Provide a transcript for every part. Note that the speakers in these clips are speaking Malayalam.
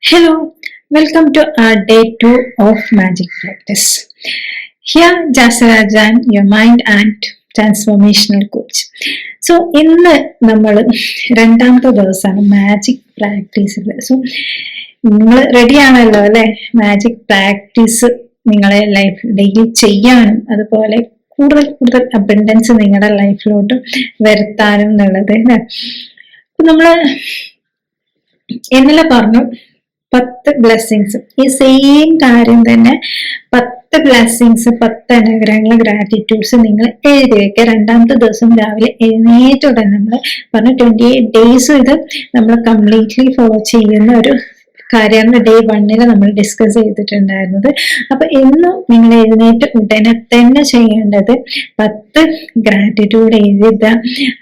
Hello, welcome to our day 2 of magic practice. Here, Jasarajan, your mind and transformational coach. So ഇന്ന് നമ്മൾ രണ്ടാമത്തെ ദിവസമാണ് മാജിക് പ്രാക്ടീസിൽ. സോ നിങ്ങൾ റെഡി ആണല്ലോ അല്ലെ? മാജിക് പ്രാക്ടീസ് നിങ്ങളെ ലൈഫ് ഡെയിലി ചെയ്യാനും അതുപോലെ കൂടുതൽ കൂടുതൽ അബൻഡൻസ് നിങ്ങളുടെ ലൈഫിലോട്ട് വരുത്താനും എന്നുള്ളത് അല്ലെ. അപ്പൊ നമ്മള് ഇന്നലെ പറഞ്ഞു 10 ബ്ലെസ്സിങ്സ്. ഈ സെയിം കാര്യം തന്നെ 10 ബ്ലെസ്സിങ്സ്, 10 അനുഗ്രഹങ്ങൾ, ഗ്രാറ്റിറ്റ്യൂഡ്സ് നിങ്ങൾ എഴുതി വെക്കുക. രണ്ടാമത്തെ ദിവസം രാവിലെ എഴുന്നേറ്റ ഉടനെ നമ്മൾ പറഞ്ഞ 28 ഡേയ്സ് ഇത് നമ്മൾ കംപ്ലീറ്റ്ലി ഫോളോ ചെയ്യുന്ന ഒരു കാര്യമാണ് ഡേ 1 നമ്മൾ ഡിസ്കസ് ചെയ്തിട്ടുണ്ടായിരുന്നത്. അപ്പൊ എന്നും നിങ്ങൾ എഴുന്നേറ്റ് ഉടനെ തന്നെ ചെയ്യേണ്ടത് 10 ഗ്രാറ്റിറ്റ്യൂഡ് എഴുതുക.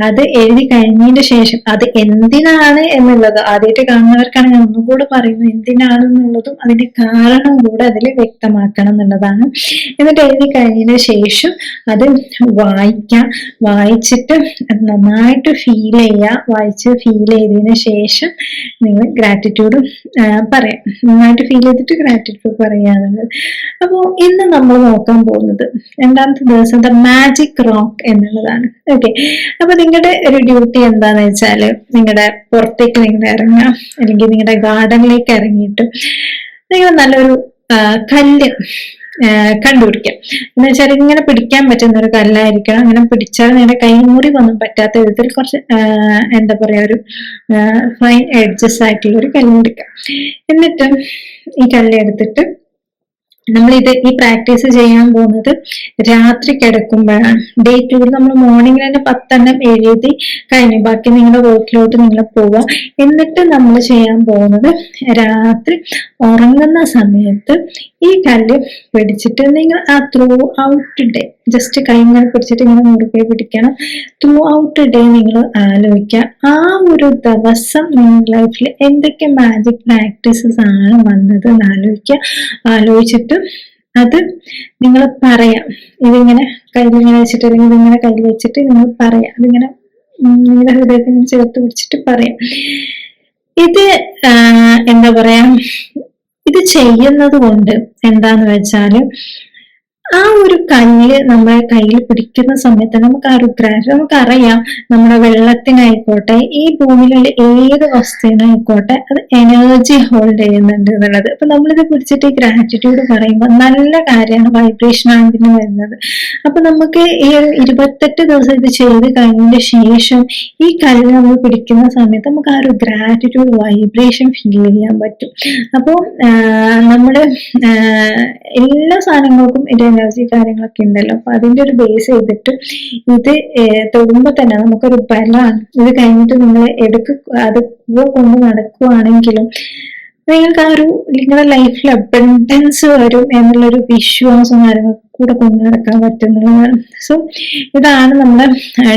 അത് എഴുതി കഴിഞ്ഞതിന് ശേഷം അത് എന്തിനാണ് എന്നുള്ളത് ആദ്യമായിട്ട് കാണുന്നവർക്കാണ് ഞാൻ ഒന്നുകൂടെ പറയുന്നത്. എന്തിനാണെന്നുള്ളതും അതിന്റെ കാരണം കൂടെ അതിൽ വ്യക്തമാക്കണം എന്നുള്ളതാണ്. എന്നിട്ട് എഴുതി കഴിഞ്ഞതിന് ശേഷം അത് വായിക്കാം. വായിച്ചിട്ട് അത് നന്നായിട്ട് ഫീൽ ചെയ്യുക. വായിച്ച് ഫീൽ ചെയ്തതിന് ശേഷം നിങ്ങൾ ഗ്രാറ്റിറ്റ്യൂഡും പറയാം. നന്നായിട്ട് ഫീൽ ചെയ്തിട്ട് ഗ്രാറ്റിറ്റ്യൂഡ് പറയാന്നുള്ളത്. അപ്പോ ഇന്ന് നമ്മൾ നോക്കാൻ പോകുന്നത് രണ്ടാമത്തെ ദിവസം ദ മാജിക് റോക്ക് എന്നുള്ളതാണ്. ഓക്കെ, അപ്പൊ നിങ്ങളുടെ ഒരു ഡ്യൂട്ടി എന്താന്ന് വെച്ചാല് നിങ്ങളുടെ പുറത്തേക്ക് നിങ്ങൾ ഇറങ്ങുക, അല്ലെങ്കിൽ നിങ്ങളുടെ ഗാർഡനിലേക്ക് ഇറങ്ങിയിട്ട് നിങ്ങൾ നല്ലൊരു കല്ല് കണ്ടുപിടിക്കാം. എന്ന് വെച്ചാൽ ഇങ്ങനെ പിടിക്കാൻ പറ്റുന്ന ഒരു കല്ലായിരിക്കണം. അങ്ങനെ പിടിച്ചാൽ നിങ്ങളുടെ കൈ മുറിവൊന്നും പറ്റാത്ത വിധത്തിൽ കുറച്ച് എന്താ പറയാ ഒരു ഫൈൻ എഡ്ജസ് ആയിട്ടുള്ള ഒരു കല്ല് എടുക്കാം. എന്നിട്ട് ഈ കല്ല് എടുത്തിട്ട് ഈ പ്രാക്ടീസ് ചെയ്യാൻ പോകുന്നത് രാത്രി കിടക്കുമ്പോഴാണ്. ഡേ 2 നമ്മൾ മോർണിംഗിൽ തന്നെ 10 എഴുതി കഴിഞ്ഞു. ബാക്കി നിങ്ങളുടെ വർക്കിലോട്ട് നിങ്ങൾ പോവുക. എന്നിട്ട് നമ്മൾ ചെയ്യാൻ പോകുന്നത് രാത്രി ഉറങ്ങുന്ന സമയത്ത് ഈ കല്ല് പിടിച്ചിട്ട് നിങ്ങൾ ആ ത്രൂ ഔട്ട് ഡേ ജസ്റ്റ് കൈങ്ങൾ പിടിച്ചിട്ട് ഇങ്ങനെ മുറുകെ പിടിക്കണം. ത്രൂ ഔട്ട് ഡേ നിങ്ങൾ ആലോചിക്കുക ആ ഒരു ദിവസം നിങ്ങളുടെ ലൈഫിൽ എന്തൊക്കെ മാജിക് പ്രാക്ടീസസ് ആണ് വന്നത് എന്ന് ആലോചിക്കുക. ആലോചിച്ചിട്ട് അത് നിങ്ങൾ പറയാം. ഇതിങ്ങനെ കയ്യിലിങ്ങനെ വെച്ചിട്ട് അല്ലെങ്കിൽ ഇതിങ്ങനെ കയ്യിൽ വെച്ചിട്ട് നിങ്ങൾ പറയാം. അതിങ്ങനെ നിങ്ങളുടെ ഹൃദയത്തിന് ചേർത്ത് പിടിച്ചിട്ട് പറയാം. ഇത് എന്താ പറയാ, ഇത് ചെയ്യുന്നത് കൊണ്ട് എന്താന്ന് വെച്ചാല് ആ ഒരു കല്ല് നമ്മളെ കയ്യിൽ പിടിക്കുന്ന സമയത്ത് നമുക്ക് ആ ഒരു നമുക്കറിയാം നമ്മുടെ വെള്ളത്തിനായിക്കോട്ടെ ഈ ഭൂമിയിലുള്ള ഏത് വസ്തുവിനായിക്കോട്ടെ അത് എനർജി ഹോൾഡ് ചെയ്യുന്നുണ്ട് എന്നുള്ളത്. അപ്പൊ നമ്മളിത് പിടിച്ചിട്ട് ഈ ഗ്രാറ്റിറ്റ്യൂഡ് പറയുമ്പോൾ നല്ല കാര്യമാണ്, വൈബ്രേഷൻ ആണ് ഇതിന് വരുന്നത്. അപ്പൊ നമുക്ക് ഈ ഒരു 28 ദിവസം ഇത് ചെയ്ത് കഴിഞ്ഞതിന് ശേഷം ഈ കല്ല് നമ്മൾ പിടിക്കുന്ന സമയത്ത് നമുക്ക് ആ ഒരു ഗ്രാറ്റിറ്റ്യൂഡ് വൈബ്രേഷൻ ഫീൽ ചെയ്യാൻ പറ്റും. അപ്പോൾ നമ്മുടെ എല്ലാ സാധനങ്ങൾക്കും ഇത് എനർജി കാര്യങ്ങളൊക്കെ ഉണ്ടല്ലോ. അപ്പൊ അതിന്റെ ഒരു ബേസ് ചെയ്തിട്ട് ഇത് തൊടുമ്പോ തന്നെ നമുക്കൊരു ബലമാണ്. ഇത് കഴിഞ്ഞിട്ട് നിങ്ങൾ അത് കൊണ്ട് നടക്കുവാണെങ്കിലും നിങ്ങൾക്ക് ആ ഒരു നിങ്ങളുടെ ലൈഫിൽ അബൻഡൻസ് വരും എന്നുള്ളൊരു വിശ്വാസം കാര്യങ്ങൾക്ക് കൂടെ കൊണ്ടു നടക്കാൻ പറ്റുന്നതാണ്. സോ ഇതാണ് നമ്മുടെ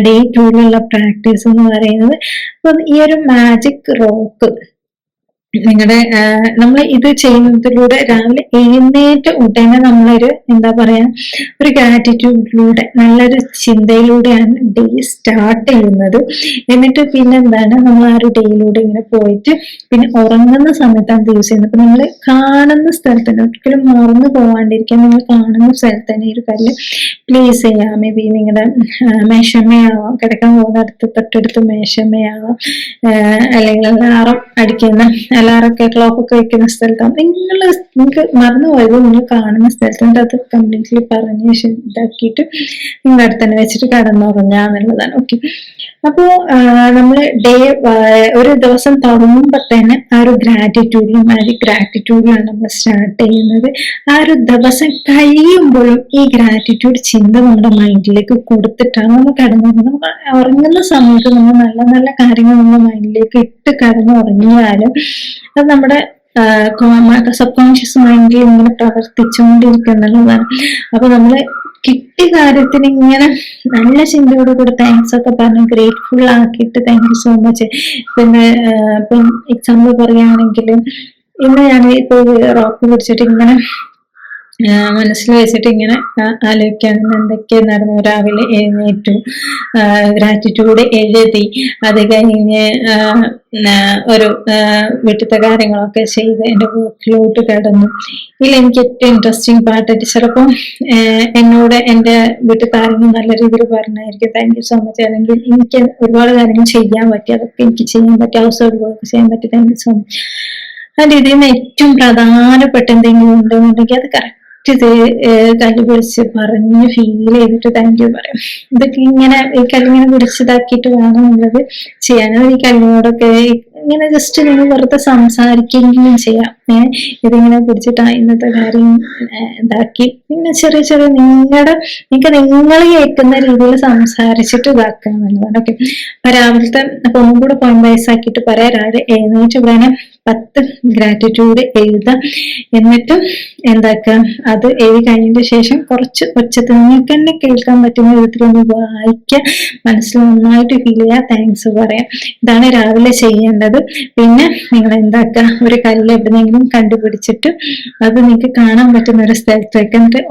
ഡേ 2 പ്രാക്ടീസ് എന്ന് പറയുന്നത്. അപ്പൊ ഈ ഒരു മാജിക് റോക്ക് നമ്മൾ ഇത് ചെയ്യുന്നതിലൂടെ രാവിലെ എഴുന്നേറ്റ ഉടനെ നമ്മളൊരു എന്താ പറയാ ഒരു ഗ്രാറ്റിറ്റ്യൂഡിലൂടെ നല്ലൊരു ചിന്തയിലൂടെയാണ് ഡേ സ്റ്റാർട്ട് ചെയ്യുന്നത്. എന്നിട്ട് പിന്നെ എന്താണ് നമ്മൾ ആ ഒരു ഡേയിലൂടെ ഇങ്ങനെ പോയിട്ട് പിന്നെ ഉറങ്ങുന്ന സമയത്താണ് യൂസ് ചെയ്യുന്നത്. അപ്പൊ നിങ്ങൾ കാണുന്ന സ്ഥലത്ത് തന്നെ ഒരിക്കലും മറന്നു പോവാണ്ടിരിക്കാൻ നിങ്ങൾ കാണുന്ന സ്ഥലത്ത് തന്നെ ഈ ഒരു കല്ല് പ്ലേസ് ചെയ്യാം. മേ ബി നിങ്ങളുടെ മേശമയാവാം, കിടക്കാൻ പോകുന്ന തൊട്ടടുത്ത് മേശമയാവാം, അല്ലെങ്കിൽ അലാറൊക്കെ ക്ലോക്കൊക്കെ വെക്കുന്ന സ്ഥലത്താണ് നിങ്ങൾക്ക് മറന്നുപോയത് നിങ്ങൾ കാണുന്ന സ്ഥലത്തുണ്ട്. അത് കംപ്ലീറ്റ്ലി പറഞ്ഞ് ഇതാക്കിയിട്ട് നിങ്ങളുടെ അടുത്ത് തന്നെ വെച്ചിട്ട് കടന്നുറങ്ങുക എന്നുള്ളതാണ്. ഓക്കെ, അപ്പോ നമ്മള് ഒരു ദിവസം തുടങ്ങുമ്പോ തന്നെ ആ ഒരു ഗ്രാറ്റിറ്റ്യൂഡിലാണ് നമ്മൾ സ്റ്റാർട്ട് ചെയ്യുന്നത്. ആ ഒരു ദിവസം കഴിയുമ്പോഴും ഈ ഗ്രാറ്റിറ്റ്യൂഡ് ചിന്ത നമ്മുടെ മൈൻഡിലേക്ക് കൊടുത്തിട്ടാണ് നമ്മൾ കടന്നുറങ്ങുന്നത്. നമ്മൾ ഉറങ്ങുന്ന സമയത്ത് നമ്മൾ നല്ല നല്ല കാര്യങ്ങൾ നമ്മുടെ മൈൻഡിലേക്ക് ഇട്ട് കടന്നുറങ്ങിയാലും അത് നമ്മുടെ സബ് കോൺഷ്യസ് മൈൻഡിൽ ഇങ്ങനെ പ്രവർത്തിച്ചുകൊണ്ടിരിക്കുന്നുള്ളതാണ്. അപ്പൊ നമ്മള് കിട്ടിയ കാര്യത്തിന് ഇങ്ങനെ നല്ല ചിന്തയോട് കൂടെ താങ്ക്സ് ഒക്കെ പറഞ്ഞ് ഗ്രേറ്റ്ഫുൾ ആക്കിയിട്ട് താങ്ക് യു സോ മച്ച്. പിന്നെ ഇപ്പം എക്സാമ്പിൾ പറയുകയാണെങ്കിൽ ഇന്ന് ഞാൻ ഇപ്പൊ റോക്ക് പിടിച്ചിട്ട് ഇങ്ങനെ മനസ്സിൽ വെച്ചിട്ട് ഇങ്ങനെ ആലോചിക്കാൻ എന്തൊക്കെ നടന്നു. രാവിലെ എഴുന്നേറ്റു, ഗ്രാറ്റിറ്റ്യൂഡ് എഴുതി, അത് കഴിഞ്ഞ് ഒരു വീട്ടിലത്തെ കാര്യങ്ങളൊക്കെ ചെയ്ത് എൻ്റെ വർക്കിലോട്ട് കിടന്നു. ഇതിൽ എനിക്ക് ഏറ്റവും ഇൻട്രസ്റ്റിംഗ് പാർട്ടായിട്ട് ചിലപ്പം എന്നോട് എൻ്റെ വീട്ടിലത്തെ ആരെങ്കിലും നല്ല രീതിയിൽ പറഞ്ഞായിരിക്കും താങ്ക് യു സോ മച്ച്, അല്ലെങ്കിൽ എനിക്ക് ഒരുപാട് കാര്യങ്ങൾ ചെയ്യാൻ പറ്റി, അതൊക്കെ എനിക്ക് ചെയ്യാൻ പറ്റി, ഹൗസ് ഹോൾഡ് വർക്ക് ചെയ്യാൻ പറ്റി, താങ്ക് യു സോ മച്ച്. അതിന്റെ ഇതിൽ നിന്ന് ഏറ്റവും പ്രധാനപ്പെട്ട എന്തെങ്കിലും ഉണ്ടെന്നുണ്ടെങ്കിൽ അത് കറക്റ്റ് ഇത് കല്ലുപിടിച്ച് പറഞ്ഞ് ഫീൽ ചെയ്തിട്ട് താങ്ക് യു പറയും. ഇതൊക്കെ ഇങ്ങനെ ഈ കല്ലിങ്ങനെ പിടിച്ചിതാക്കിയിട്ട് വേണം എന്നുള്ളത് ചെയ്യാൻ. ഈ കല്ലിനോടൊക്കെ ഇങ്ങനെ ജസ്റ്റ് നിങ്ങൾ വെറുതെ സംസാരിക്കുകയും ചെയ്യാം. ഇതിങ്ങനെ പിടിച്ചിട്ട് ഇന്നത്തെ കാര്യം ഇതാക്കി ഇങ്ങനെ ചെറിയ ചെറിയ നിങ്ങൾക്ക് നിങ്ങൾ കേൾക്കുന്ന രീതിയിൽ സംസാരിച്ചിട്ട് ഇതാക്കുക എന്നുള്ളതാണ്. ഓക്കെ, അപ്പൊ രാവിലത്തെ അപ്പൊ ഒന്നും കൂടെ പോയിന്റ് വൈസ് ആക്കിയിട്ട് പറയാം. രാവിലെ എഴുന്നേറ്റ് ഉടനെ 10 ഗ്രാറ്റിറ്റ്യൂഡ് എഴുതാം. എന്നിട്ട് എന്താക്കുക, അത് എഴുതി കഴിഞ്ഞതിന് ശേഷം കുറച്ച് ഒച്ചത്തിൽ നിങ്ങൾക്ക് തന്നെ കേൾക്കാൻ പറ്റുന്ന വിധത്തിലൊന്ന് വായിക്കുക, മനസ്സിൽ നന്നായിട്ട് ഫീൽ ചെയ്യുക, താങ്ക്സ് പറയാം. ഇതാണ് രാവിലെ ചെയ്യേണ്ടത്. പിന്നെ നിങ്ങൾ എന്താക്കുക, ഒരു കല്ല് എവിടെയെങ്കിലും കണ്ടുപിടിച്ചിട്ട് അത് നിങ്ങൾക്ക് കാണാൻ പറ്റുന്ന ഒരു സ്ഥലത്ത് വെക്കുക. എന്നിട്ട്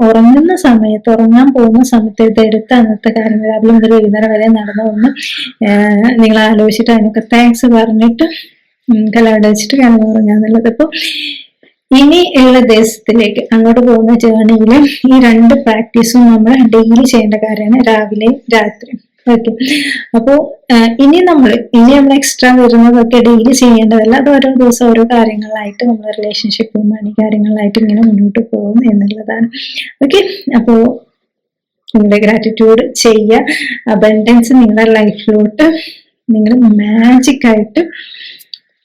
ഉറങ്ങാൻ പോകുന്ന സമയത്ത് ഇതെടുത്ത് അന്നത്തെ കാര്യങ്ങൾ രാവിലെ മുതൽ വൈകുന്നേരം വരെ നടന്നതൊന്ന് നിങ്ങൾ ആലോചിച്ചിട്ട് അതിനൊക്കെ താങ്ക്സ് പറഞ്ഞിട്ട് കലവിടെ വെച്ചിട്ട് കിടന്നു പറഞ്ഞാന്നുള്ളത്. അപ്പൊ ഇനി ഉള്ള ദിവസത്തിലേക്ക് അങ്ങോട്ട് പോകുന്ന ജേർണിയില് ഈ 2 പ്രാക്ടീസും നമ്മൾ ഡെയിലി ചെയ്യേണ്ട കാര്യമാണ്, രാവിലെയും രാത്രിയും. ഓക്കെ, അപ്പോ ഇനി നമ്മൾ എക്സ്ട്രാ വരുന്നതൊക്കെ ഡെയിലി ചെയ്യേണ്ടതല്ല, അത് ഓരോ ദിവസം ഓരോ കാര്യങ്ങളായിട്ട് നമ്മൾ റിലേഷൻഷിപ്പ് മണി കാര്യങ്ങളായിട്ട് ഇങ്ങനെ മുന്നോട്ട് പോകും എന്നുള്ളതാണ്. ഓക്കെ, അപ്പോ നിങ്ങളുടെ ഗ്രാറ്റിറ്റ്യൂഡ് ചെയ്യുക. അബൻഡൻസ് നിങ്ങളുടെ ലൈഫിലോട്ട് നിങ്ങൾ മാജിക് ആയിട്ട്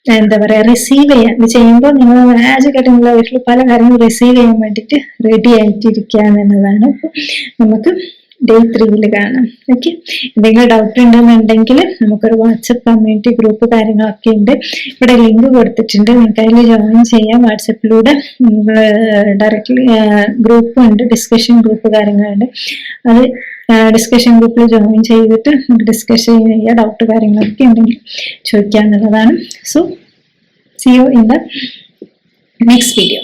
എന്താ പറയാ റിസീവ് ചെയ്യാൻ ഇത് ചെയ്യുമ്പോൾ നിങ്ങൾ മാജിക്കായിട്ട് നിങ്ങളുടെ ലൈഫിൽ പല കാര്യങ്ങളും റിസീവ് ചെയ്യാൻ വേണ്ടിയിട്ട് റെഡി ആയിട്ടിരിക്കുക എന്നുള്ളതാണ്. അപ്പൊ നമുക്ക് ഡേ 3 കാണാം. ഓക്കെ, എന്തെങ്കിലും ഡൗട്ട് ഉണ്ടെന്നുണ്ടെങ്കിൽ നമുക്കൊരു വാട്സപ്പ് കമ്മ്യൂണിറ്റി ഗ്രൂപ്പ് കാര്യങ്ങളൊക്കെ ഉണ്ട്, ഇവിടെ ലിങ്ക് കൊടുത്തിട്ടുണ്ട്, നിങ്ങൾക്ക് അതിൽ ജോയിൻ ചെയ്യാം. വാട്സപ്പിലൂടെ ഡയറക്റ്റ്ലി ഗ്രൂപ്പും ഉണ്ട്, ഡിസ്കഷൻ ഗ്രൂപ്പ് കാര്യങ്ങളുണ്ട്. അത് ഡിസ്കഷൻ ഗ്രൂപ്പിൽ ജോയിൻ ചെയ്തിട്ട് നമുക്ക് ഡിസ്കഷൻ ചെയ്യുക, ഡൗട്ട് കാര്യങ്ങളൊക്കെ ഉണ്ടെങ്കിൽ ചോദിക്കുക എന്നുള്ളതാണ്. So see you in the next video.